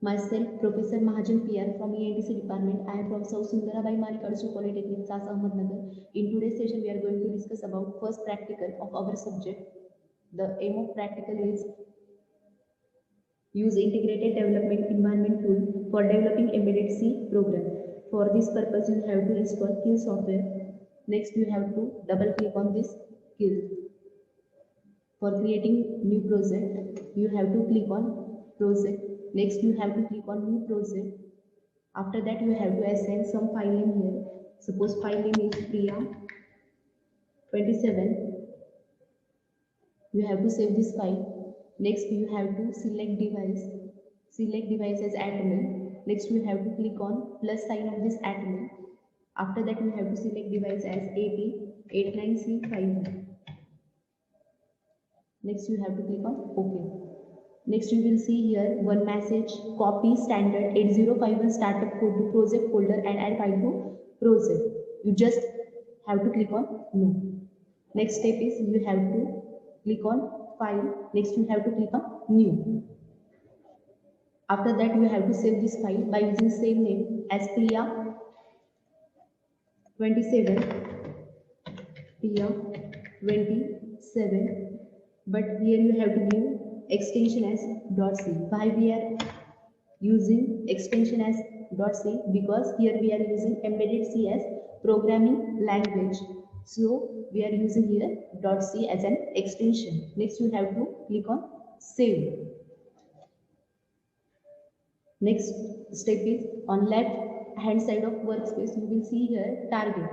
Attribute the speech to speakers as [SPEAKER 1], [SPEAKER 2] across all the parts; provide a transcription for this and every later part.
[SPEAKER 1] Myself, Professor Mahajan PR from ENTC department. I am from South Sundarabai Manikarju Polytechnic, SAS Ahmednagar. In today's session, we are going to discuss about first practical of our subject. The aim of practical is use integrated development environment tool for developing embedded C program. For this purpose, you have to install Kill software. Next, you have to double click on this Kill. For creating new project, you have to click on project. Next, you have to click on new project. After that, you have to assign some file name here. Suppose file name is Priya 27. You have to save this file. Next, you have to select device. Select device as admin. Next, you have to click on plus sign of this admin. After that, you have to select device as 8089C51. Next, you have to click on OK. Next, you will see here one message: copy standard 8051 startup code to project folder and add file to project. You just have to click on no. Next step is you have to click on file. Next, you have to click on new. After that, you have to save this file by using same name as Priya 27. Priya 27. But here you have to give extension as .c. Why we are using extension as .c? Because here we are using embedded C as programming language. So we are using here .c as an extension. Next, you have to click on save. Next step is on left hand side of workspace, you will see here target.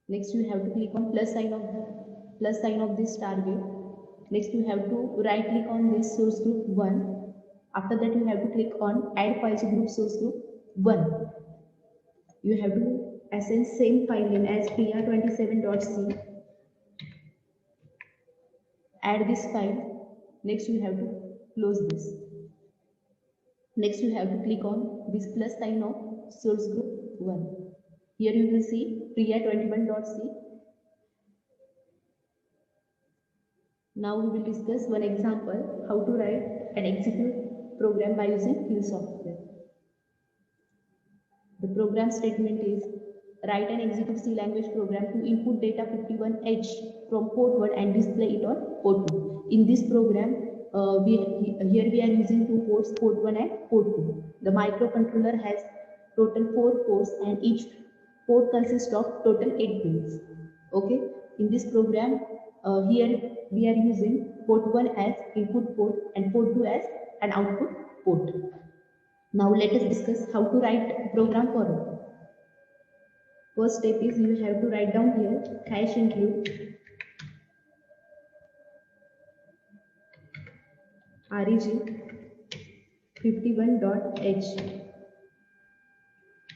[SPEAKER 1] Next, you have to click on plus sign of this target. Next, you have to right click on this source group 1. After that, you have to click on add files to group source group 1. You have to assign same file name as priya27.c. Add this file. Next, you have to close this. Next, you have to click on this plus sign of source group 1. Here you will see priya21.c. Now we will discuss one example how to write and execute program by using Kill software. The program statement is write and execute C language program to input data 51H from port 1 and display it on port 2. In this program, here we are using two ports, port 1 and port 2. The microcontroller has total 4 ports and each port consists of total 8 pins. Okay, in this program, here we are using port 1 as input port and port 2 as an output port. Now let us discuss how to write a program for it. First step is you have to write down here hash include reg51.h.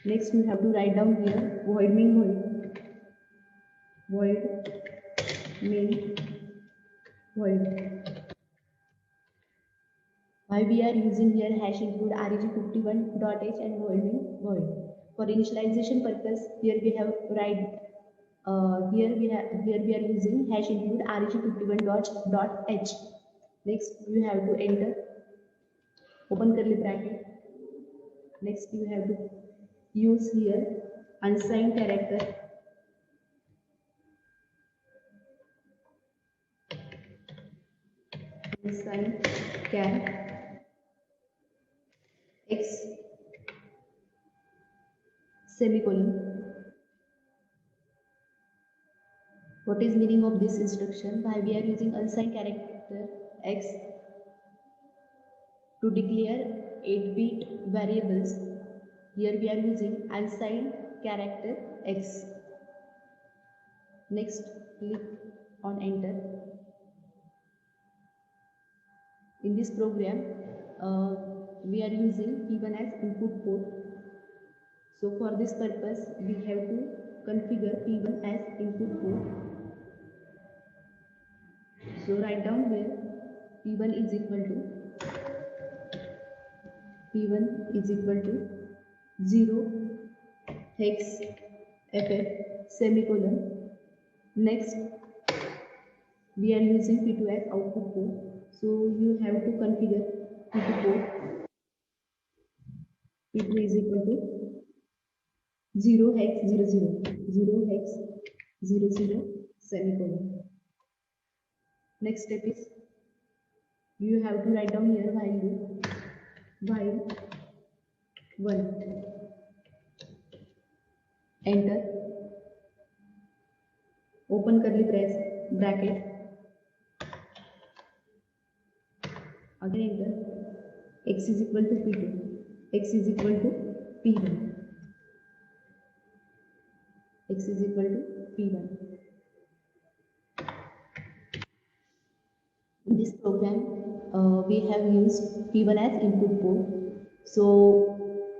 [SPEAKER 1] Next, you have to write down here void main void. Why we are using here hash include reg51.h and void. For initialization purpose, here we have write here we are using hash include reg51.h. Next, you have to enter open curly bracket. Next, you have to use here unsigned character. Unsigned char x semicolon. What is meaning of this instruction? Why we are using unsigned character x? To declare 8-bit variables, here we are using unsigned character x. Next, click on enter. In this program, we are using P1 as input port. So for this purpose, we have to configure P1 as input port. So write down here P1 is equal to 0 hex ff semicolon. Next, we are using P2 as output port. So you have to configure P2 port. P2 is equal to 0 hex 00, 0 hex 00 semicolon. Next step is you have to write down here while loop, while 1, enter, open curly bracket, again enter, x is equal to p2, x is equal to p1, x is equal to p1. In this program, we have used p1 as input port. So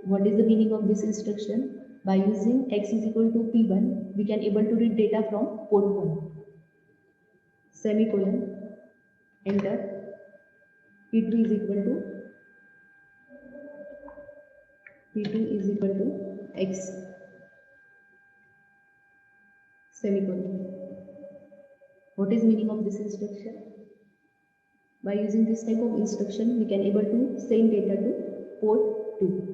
[SPEAKER 1] what is the meaning of this instruction? By using x is equal to p1, we can able to read data from port 1, semicolon, enter, p2 is equal to x, semicolon. What is meaning of this instruction? By using this type of instruction, we can able to send data to port 2.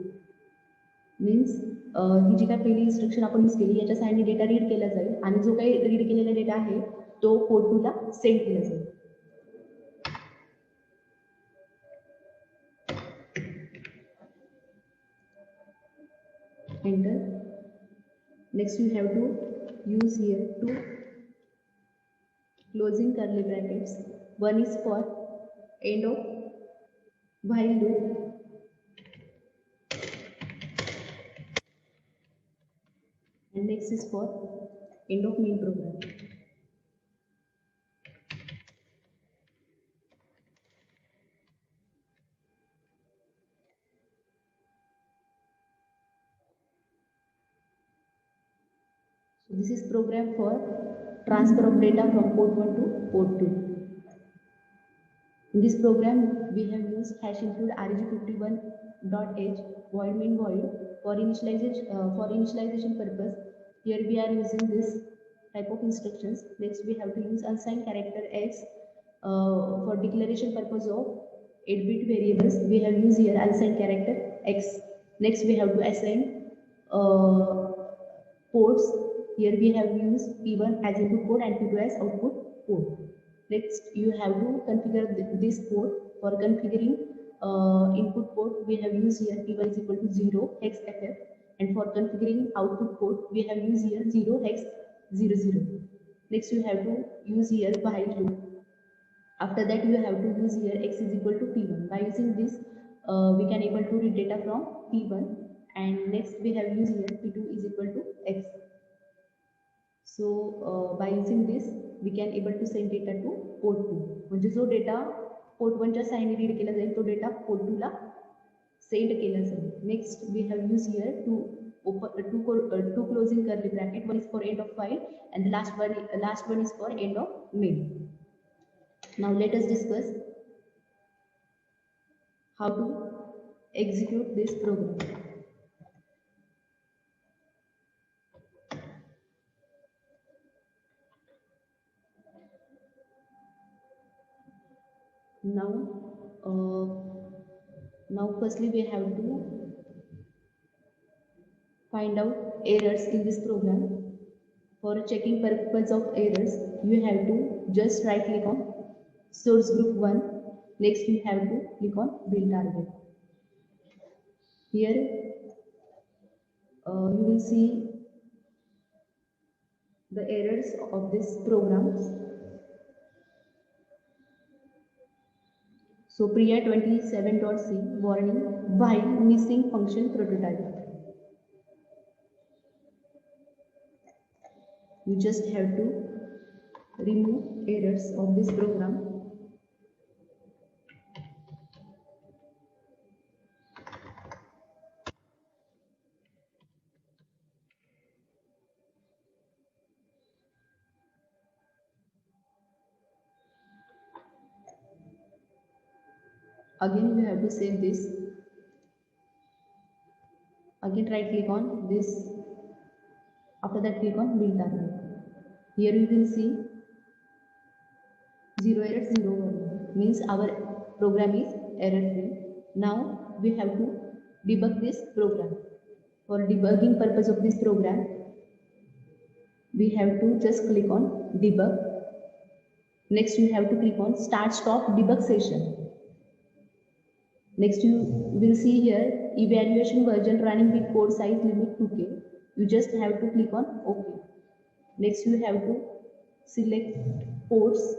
[SPEAKER 1] Means ही जी काय पहिली instruction आपण use केली याच्या साहाय्याने data read केला जाईल आणि जो काही रीड केलेला डेटा आहे तो पोर्ट 2 ला सेंड केला जाईल. Enter. Next you have to use here two closing curly brackets. One is for end of while loop, and next is for end of main program. So this is program for transfer of data from port 1 to port 2. In this program, we have used hash include reg51.h void main void for initialization purpose. Here we are using this type of instructions. Next we have to use unsigned character x for declaration purpose of 8-bit variables. We have used here unsigned character x. Next we have to assign ports. Here we have used P1 as input port and P2 as output port. Next you have to configure this port. For configuring input port, we have used here P1 is equal to 0 hex ff, and for configuring output port, we have used here 0 hex 00. Next you have to use here while loop. After that you have to use here x is equal to P1. By using this, we can able to read data from P1, and next we have used here P2 is equal to x. So by using this, we can able to send data to port 2. म्हणजे जो data port 1 च्या साहाय्याने read केला जाईल तो data port 2 ला send केला जाईल. Next we have use here to closing curly bracket. One is for end of file and the last one is for end of main. Now let us discuss how to execute this program. Now firstly we have to find out errors in this program. For checking purpose of errors, you have to just right click on source group 1. Next you have to click on build target. Here you will see the errors of this program. So Priya 27.c warning while missing function prototype. You just have to remove errors of this program. Again you have to save this. Again right click on this. After that click on build target. Here you will see zero error, zero error means our program is error free. Now we have to debug this program. For debugging purpose of this program, we have to just click on debug. Next you have to click on start stop debug session. Next you will see here evaluation version running with code size limit 2k. You just have to click on OK. Next you have to select ports.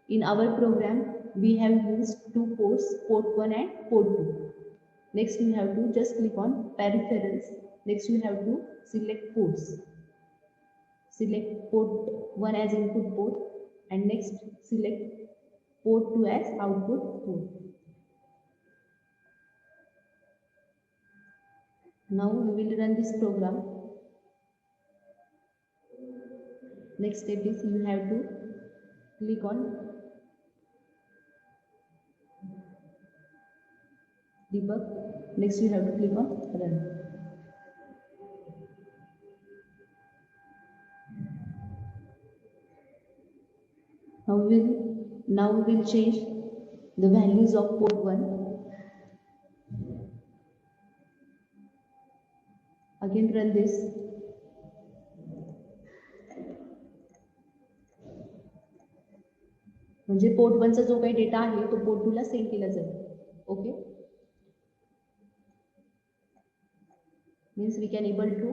[SPEAKER 1] In our program we have used two ports, port 1 and port 2. Next you have to just click on peripherals. Next you have to select ports. Select port 1 as input port and next select port 2 as output port. Now we will run this program. Next step is you have to click on debug. Next you have to click on run. Now we will change the values of port 1. Again run this. म्हणजे port 1 चा जो काही data आहे तो port 2 ला send केला जाईल. Okay, means we can able to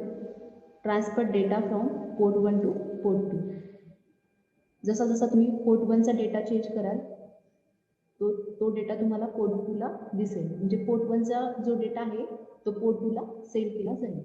[SPEAKER 1] transfer data from port 1 to port 2. जसा जसा तुम्ही पोर्ट 1 चा डेटा चेंज कराल तो डेटा तुम्हाला पोर्ट 2 ला दिसेल. म्हणजे पोर्ट 1 चा जो डेटा आहे तो पोर्ट 2 ला सेंड केला जाईल.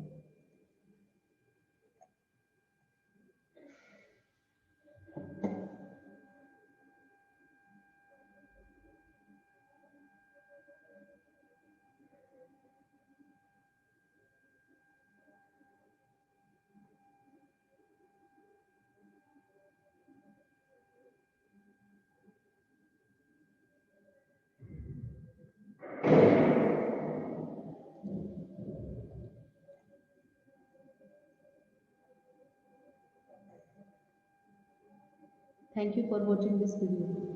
[SPEAKER 1] Thank you for watching this video.